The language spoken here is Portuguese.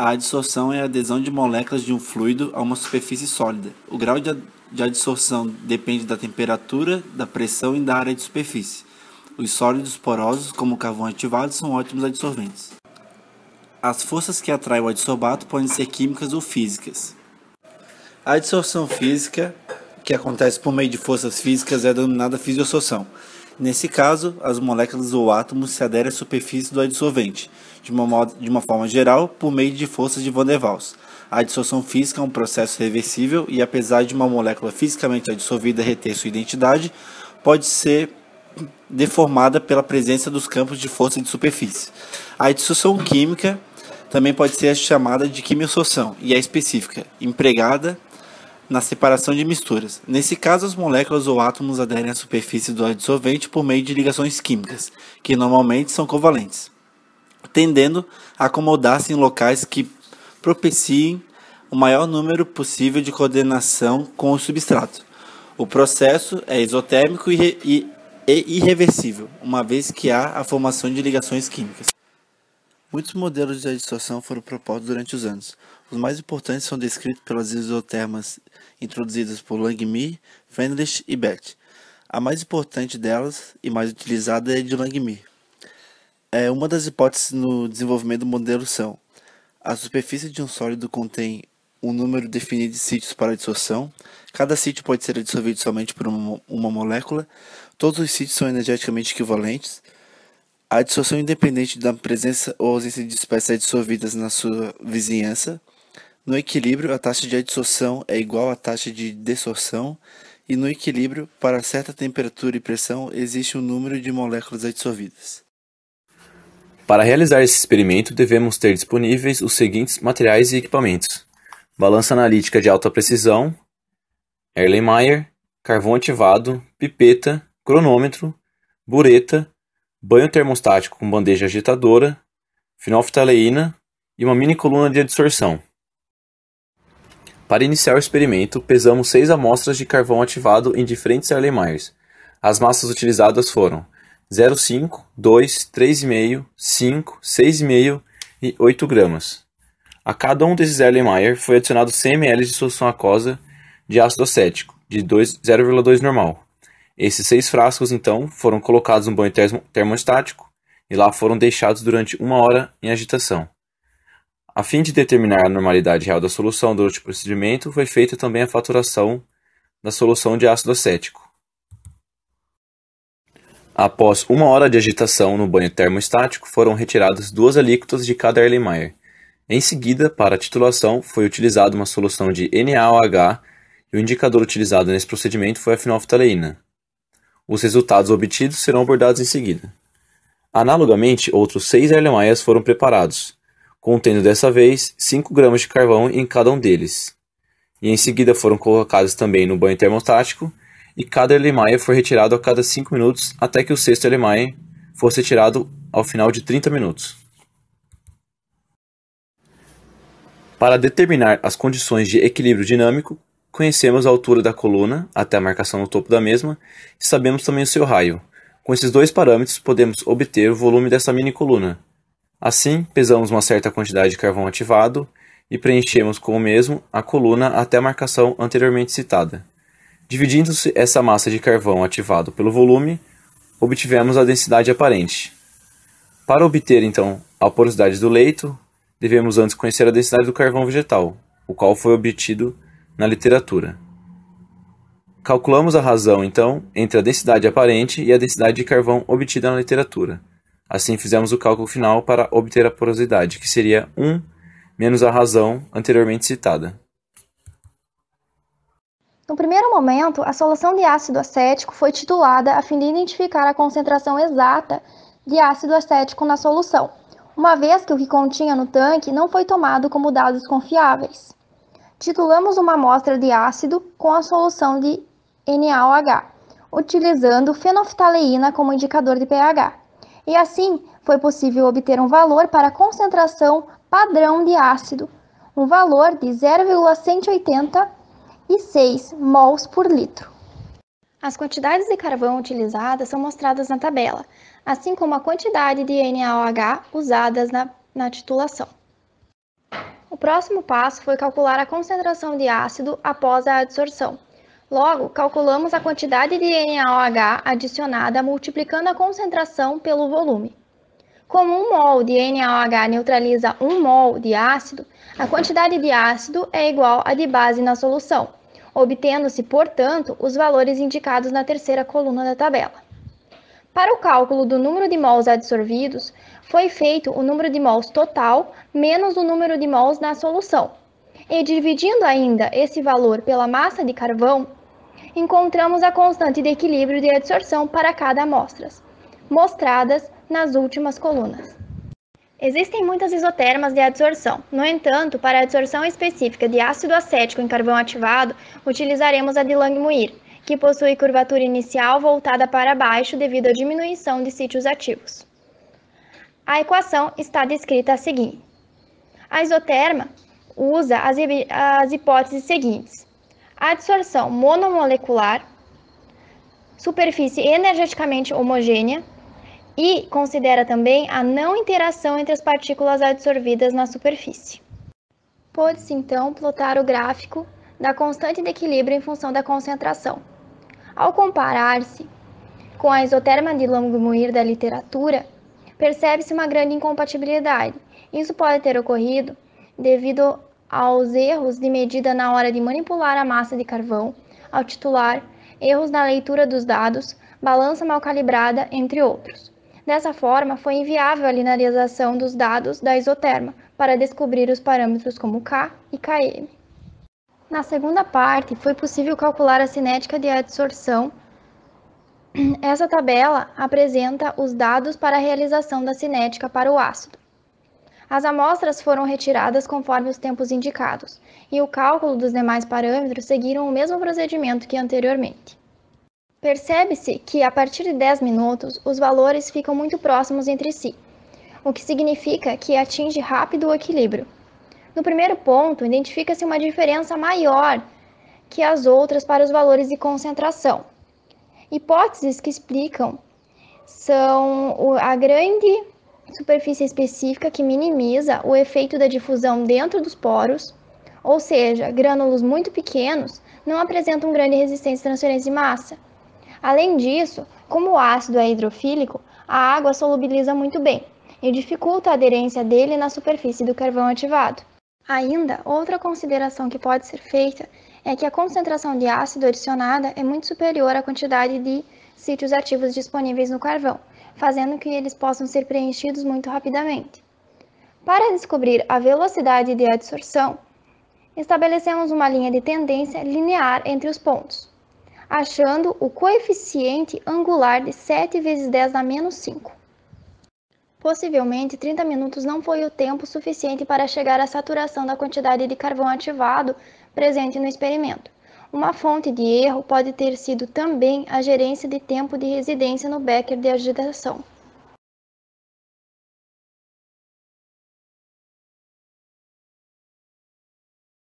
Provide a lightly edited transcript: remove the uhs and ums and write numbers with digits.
A adsorção é a adesão de moléculas de um fluido a uma superfície sólida. O grau de adsorção depende da temperatura, da pressão e da área de superfície. Os sólidos porosos, como o carvão ativado, são ótimos adsorventes. As forças que atraem o adsorbato podem ser químicas ou físicas. A adsorção física, que acontece por meio de forças físicas, é denominada fisiosorção. Nesse caso, as moléculas ou átomos se aderem à superfície do adsorvente, de uma forma geral, por meio de forças de Van der Waals. A adsorção física é um processo reversível e, apesar de uma molécula fisicamente adsorvida reter sua identidade, pode ser deformada pela presença dos campos de força de superfície. A adsorção química também pode ser chamada de quimiosorção e é específica, empregada na separação de misturas. Nesse caso, as moléculas ou átomos aderem à superfície do adsorvente por meio de ligações químicas, que normalmente são covalentes, tendendo a acomodar-se em locais que propiciem o maior número possível de coordenação com o substrato. O processo é isotérmico e irreversível, uma vez que há a formação de ligações químicas. Muitos modelos de adsorção foram propostos durante os anos. Os mais importantes são descritos pelas isotermas introduzidas por Langmuir, Freundlich e Bethe. A mais importante delas e mais utilizada é a de Langmuir. Uma das hipóteses no desenvolvimento do modelo são: a superfície de um sólido contém um número definido de sítios para adsorção. Cada sítio pode ser adsorvido somente por uma molécula. Todos os sítios são energeticamente equivalentes. A adsorção independente da presença ou ausência de espécies adsorvidas na sua vizinhança. No equilíbrio, a taxa de adsorção é igual à taxa de desorção. E no equilíbrio, para certa temperatura e pressão, existe um número de moléculas adsorvidas. Para realizar esse experimento, devemos ter disponíveis os seguintes materiais e equipamentos: balança analítica de alta precisão, Erlenmeyer, carvão ativado, pipeta, cronômetro, bureta, banho termostático com bandeja agitadora, fenolftaleína e uma mini coluna de adsorção. Para iniciar o experimento, pesamos 6 amostras de carvão ativado em diferentes Erlenmeyers. As massas utilizadas foram 0,5, 2, 3,5, 5, 6,5 e 8 gramas. A cada um desses Erlenmeyer foi adicionado 100 ml de solução aquosa de ácido acético, de 0,2 normal. Esses 6 frascos, então, foram colocados no banho termostático e lá foram deixados durante 1 hora em agitação. A fim de determinar a normalidade real da solução durante o procedimento, foi feita também a faturação da solução de ácido acético. Após 1 hora de agitação no banho termostático, foram retiradas 2 alíquotas de cada Erlenmeyer. Em seguida, para a titulação, foi utilizada uma solução de NaOH e o indicador utilizado nesse procedimento foi a fenolftaleína. Os resultados obtidos serão abordados em seguida. Analogamente, outros 6 Erlenmeyers foram preparados, contendo dessa vez 5 gramas de carvão em cada um deles. E em seguida foram colocados também no banho termostático e cada Erlenmeyer foi retirado a cada 5 minutos até que o 6º Erlenmeyer fosse retirado ao final de 30 minutos. Para determinar as condições de equilíbrio dinâmico, conhecemos a altura da coluna até a marcação no topo da mesma e sabemos também o seu raio. Com esses 2 parâmetros, podemos obter o volume dessa mini coluna. Assim, pesamos uma certa quantidade de carvão ativado e preenchemos com o mesmo a coluna até a marcação anteriormente citada. Dividindo-se essa massa de carvão ativado pelo volume, obtivemos a densidade aparente. Para obter, então, a porosidade do leito, devemos antes conhecer a densidade do carvão vegetal, o qual foi obtido na literatura. Calculamos a razão, então, entre a densidade aparente e a densidade de carvão obtida na literatura. Assim, fizemos o cálculo final para obter a porosidade, que seria 1 menos a razão anteriormente citada. No primeiro momento, a solução de ácido acético foi titulada a fim de identificar a concentração exata de ácido acético na solução, uma vez que o que continha no tanque não foi tomado como dados confiáveis. Titulamos uma amostra de ácido com a solução de NaOH, utilizando fenolftaleína como indicador de pH. E assim, foi possível obter um valor para a concentração padrão de ácido, um valor de 0,186 mols por litro. As quantidades de carvão utilizadas são mostradas na tabela, assim como a quantidade de NaOH usadas na titulação. O próximo passo foi calcular a concentração de ácido após a adsorção. Logo, calculamos a quantidade de NaOH adicionada multiplicando a concentração pelo volume. Como 1 mol de NaOH neutraliza 1 mol de ácido, a quantidade de ácido é igual à de base na solução, obtendo-se, portanto, os valores indicados na terceira coluna da tabela. Para o cálculo do número de mols adsorvidos, foi feito o número de mols total menos o número de mols na solução. E dividindo ainda esse valor pela massa de carvão, encontramos a constante de equilíbrio de adsorção para cada amostra, mostradas nas últimas colunas. Existem muitas isotermas de adsorção. No entanto, para a adsorção específica de ácido acético em carvão ativado, utilizaremos a de Langmuir, que possui curvatura inicial voltada para baixo devido à diminuição de sítios ativos. A equação está descrita a seguir. A isoterma usa as hipóteses seguintes: adsorção monomolecular, superfície energeticamente homogênea e considera também a não interação entre as partículas adsorvidas na superfície. Pode-se então plotar o gráfico da constante de equilíbrio em função da concentração. Ao comparar-se com a isoterma de Langmuir da literatura, percebe-se uma grande incompatibilidade. Isso pode ter ocorrido devido aos erros de medida na hora de manipular a massa de carvão, ao titular, erros na leitura dos dados, balança mal calibrada, entre outros. Dessa forma, foi inviável a linearização dos dados da isoterma para descobrir os parâmetros como K e Km. Na segunda parte, foi possível calcular a cinética de adsorção. Essa tabela apresenta os dados para a realização da cinética para o ácido. As amostras foram retiradas conforme os tempos indicados, e o cálculo dos demais parâmetros seguiram o mesmo procedimento que anteriormente. Percebe-se que, a partir de 10 minutos, os valores ficam muito próximos entre si, o que significa que atinge rápido o equilíbrio. No primeiro ponto, identifica-se uma diferença maior que as outras para os valores de concentração. Hipóteses que explicam são a grande superfície específica que minimiza o efeito da difusão dentro dos poros, ou seja, grânulos muito pequenos não apresentam grande resistência à transferência de massa. Além disso, como o ácido é hidrofílico, a água solubiliza muito bem e dificulta a aderência dele na superfície do carvão ativado. Ainda, outra consideração que pode ser feita é que a concentração de ácido adicionada é muito superior à quantidade de sítios ativos disponíveis no carvão, fazendo que eles possam ser preenchidos muito rapidamente. Para descobrir a velocidade de adsorção, estabelecemos uma linha de tendência linear entre os pontos, achando o coeficiente angular de 7 vezes 10 a menos 5. Possivelmente, 30 minutos não foi o tempo suficiente para chegar à saturação da quantidade de carvão ativado presente no experimento. Uma fonte de erro pode ter sido também a gerência de tempo de residência no becker de agitação.